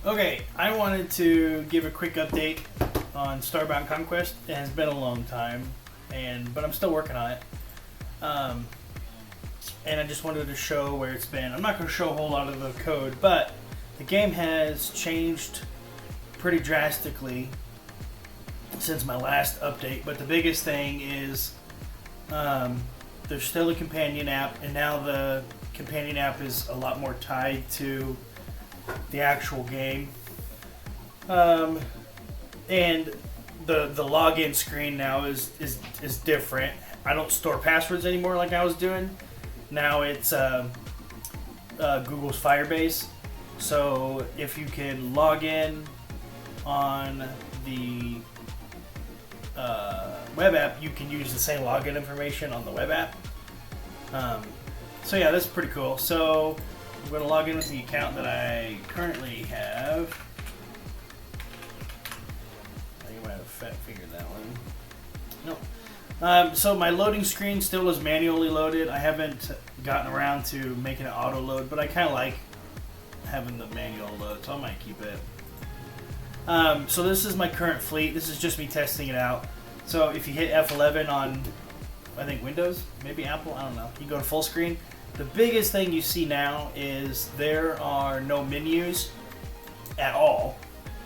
Okay, I wanted to give a quick update on Starbound Conquest. It has been a long time, but I'm still working on it. And I just wanted to show where it's been. I'm not going to show a whole lot of the code, but the game has changed pretty drastically since my last update. But the biggest thing is there's still a companion app, and now the companion app is a lot more tied to the actual game. And the login screen now is different. I don't store passwords anymore like I was doing. Now it's Google's Firebase. So if you can log in on the web app, you can use the same login information on the web app. So yeah, that's pretty cool. So I'm going to log in with the account that I currently have. You might have figured that one. Nope. So my loading screen still is manually loaded. I haven't gotten around to making it auto load, but I kind of like having the manual load, so I might keep it. So this is my current fleet. This is just me testing it out. So if you hit F11 on, I think Windows, maybe Apple, I don't know. You go to full screen. The biggest thing you see now is there are no menus at all.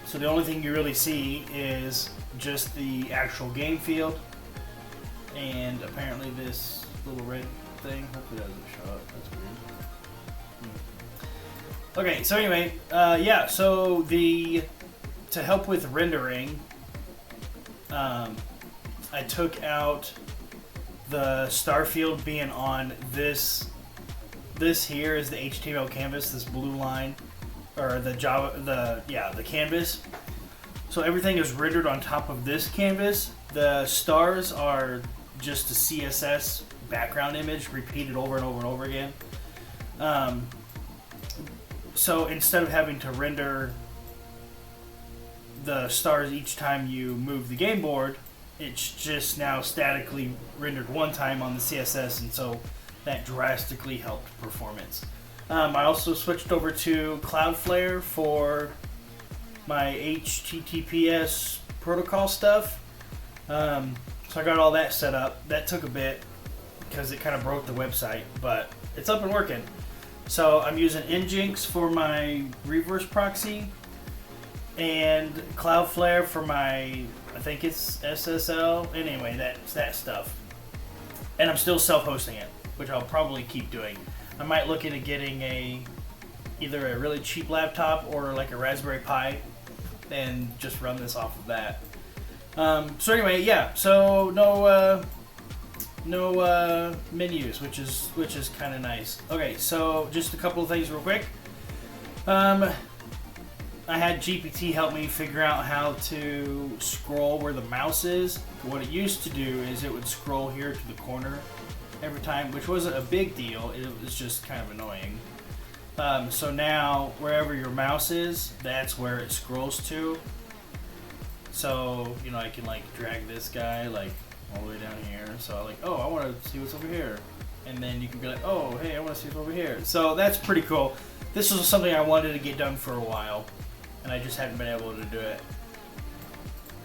So the only thing you really see is just the actual game field. And apparently this little red thing, hopefully it doesn't show up, that's weird. Okay, so anyway, yeah, so to help with rendering, I took out the star field being on this here is the HTML canvas, this blue line, or the canvas. So everything is rendered on top of this canvas. The stars are just a CSS background image repeated over and over and over again. So instead of having to render the stars each time you move the game board, it's just now statically rendered one time on the CSS, and so that drastically helped performance. I also switched over to Cloudflare for my HTTPS protocol stuff. So I got all that set up. That took a bit because it kind of broke the website, but it's up and working. So I'm using Nginx for my reverse proxy and Cloudflare for my, I think it's SSL. Anyway, that's that stuff. And I'm still self-hosting it, which I'll probably keep doing. I might look into getting either a really cheap laptop or like a Raspberry Pi and just run this off of that. So anyway, yeah. So no menus, which is kind of nice. Okay, so just a couple of things real quick. I had GPT help me figure out how to scroll where the mouse is. What it used to do is it would scroll here to the corner every time, which wasn't a big deal. It was just kind of annoying. So now, wherever your mouse is, that's where it scrolls to. So, I can like drag this guy like all the way down here. So like, oh, I want to see what's over here. And then you can be like, oh, hey, I want to see what's over here. So that's pretty cool. This was something I wanted to get done for a while, and I just hadn't been able to do it.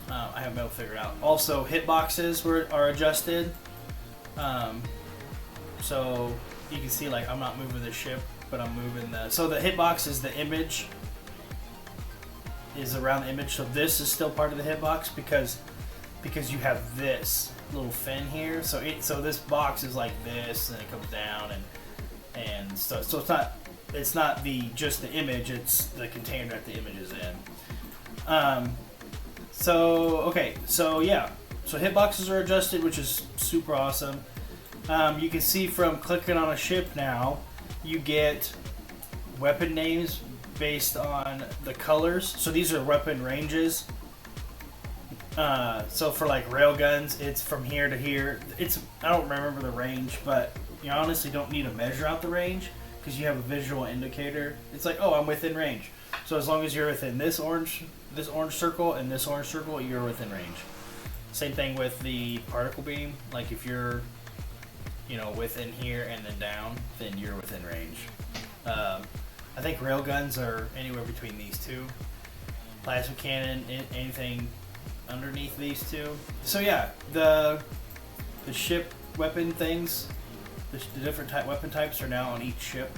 I haven't been able to figure it out. Also, hitboxes are adjusted. So you can see like I'm not moving the ship, but I'm moving so the hitbox is the image, is around the image. So this is still part of the hitbox because you have this little fin here. So this box is like this, and it comes down, and so it's not just the image, it's the container that the image is in. So hitboxes are adjusted, which is super awesome. You can see from clicking on a ship now, you get weapon names based on the colors. So these are weapon ranges. So for like railguns, it's from here to here. I don't remember the range, but you honestly don't need to measure out the range because you have a visual indicator. It's like, oh, I'm within range. So as long as you're within this orange circle and this orange circle, you're within range. Same thing with the particle beam. Like if you're within here and then down, then you're within range. I think railguns are anywhere between these two. Plasma cannon, anything underneath these two. So yeah, the ship weapon things, the different weapon types are now on each ship.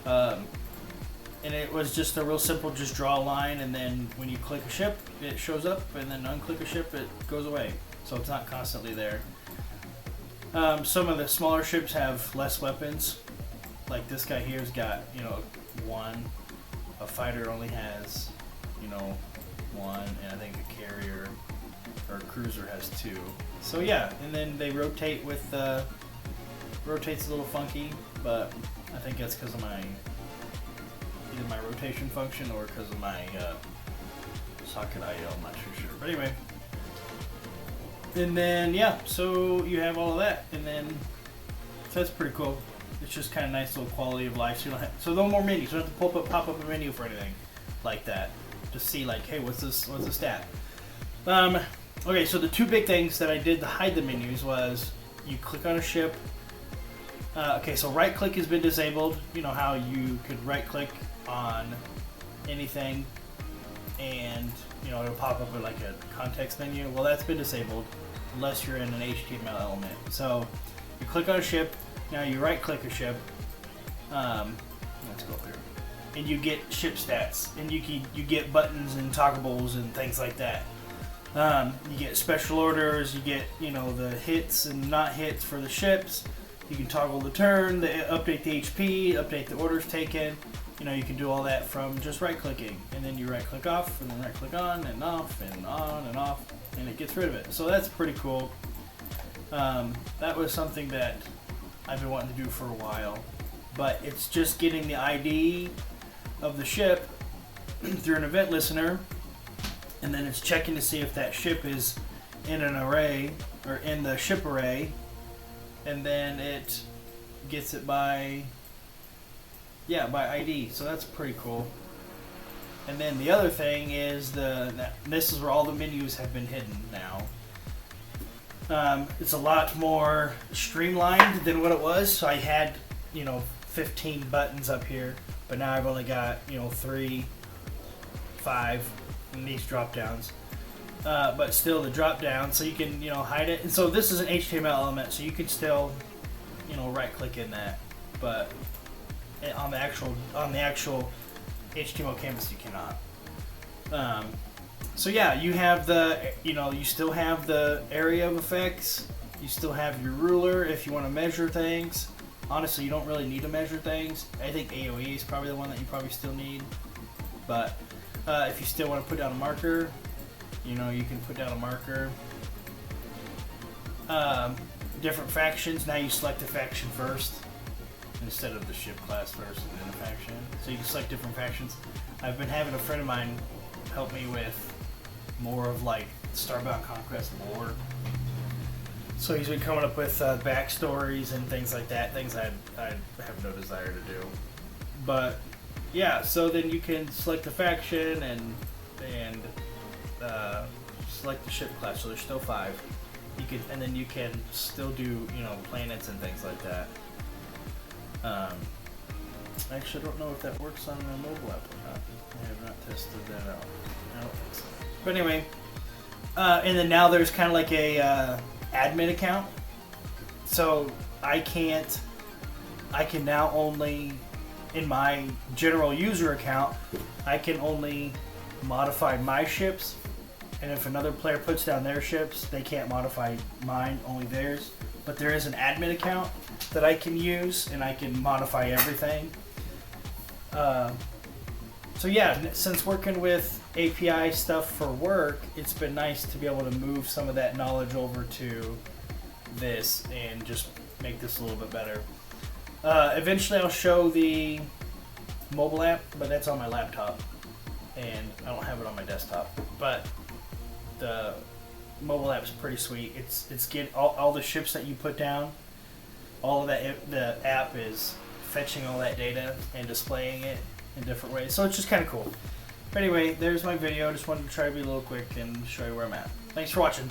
And it was just a real simple, just draw a line, and then when you click a ship, it shows up, and then unclick a ship, it goes away. So it's not constantly there. Some of the smaller ships have less weapons. Like this guy here's got, you know, one. A fighter only has, you know, one, and I think a carrier or a cruiser has two. So yeah, and then they rotate with rotates a little funky, but I think that's because of either my rotation function or because of my socket IO. I'm not too sure, but anyway. And then yeah, so you have all of that, and then so that's pretty cool. It's just kind of nice little quality of life. So you don't have, so no more menus. You don't have to pop up a menu for anything like that. Just see like, hey, what's this? What's the stat? Okay, so the two big things that I did to hide the menus was you click on a ship. Okay, so right click has been disabled. You know how you could right click on anything and you know it'll pop up with like a context menu. Well, that's been disabled unless you're in an HTML element. So you click on a ship. Now you right click a ship. Let's go through. And you get ship stats, and you get buttons and toggleables and things like that. You get special orders. You get, you know, the hits and not hits for the ships. You can toggle the turn, update the HP, update the orders taken. You know, you can do all that from just right clicking, and then you right click off, and then right click on and off, and on and off, and it gets rid of it. So that's pretty cool. That was something that I've been wanting to do for a while, but it's just getting the ID of the ship through an event listener, and then it's checking to see if that ship is in an array or in the ship array, and then it gets it by ID. So that's pretty cool. And then the other thing is this is where all the menus have been hidden now. It's a lot more streamlined than what it was. So I had, you know, 15 buttons up here, but now I've only got, you know, 3, 5 in these drop downs. But still the drop down, so you can, you know, hide it. And so this is an HTML element, so you can still, you know, right click in that, but on the actual HTML canvas you cannot. So yeah, you have you still have the area of effects. You still have your ruler if you want to measure things. Honestly, you don't really need to measure things. I think AOE is probably the one that you probably still need. But if you still want to put down a marker, you know, you can put down a marker. Different factions. Now you select a faction first instead of the ship class first and then a faction. So you can select different factions. I've been having a friend of mine help me with more of like Starbound Conquest lore. So he's been coming up with backstories and things like that, things I have no desire to do. But yeah, so then you can select a faction and select the ship class. So there's still 5. And then you can still do, you know, planets and things like that. I actually don't know if that works on a mobile app or not. I have not tested that out. I don't think so. But anyway, and then now there's kind of like a admin account. So I can now only, in my general user account, I can only modify my ships. And if another player puts down their ships, they can't modify mine, only theirs. But there is an admin account that I can use, and I can modify everything. So yeah, since working with API stuff for work, it's been nice to be able to move some of that knowledge over to this and just make this a little bit better. Eventually I'll show the mobile app, but that's on my laptop, and I don't have it on my desktop. But the mobile app is pretty sweet. It's get all the ships that you put down, all of that. The app is fetching all that data and displaying it in different ways. So it's just kind of cool. But anyway, there's my video. Just wanted to try to be a little quick and show you where I'm at. Thanks for watching.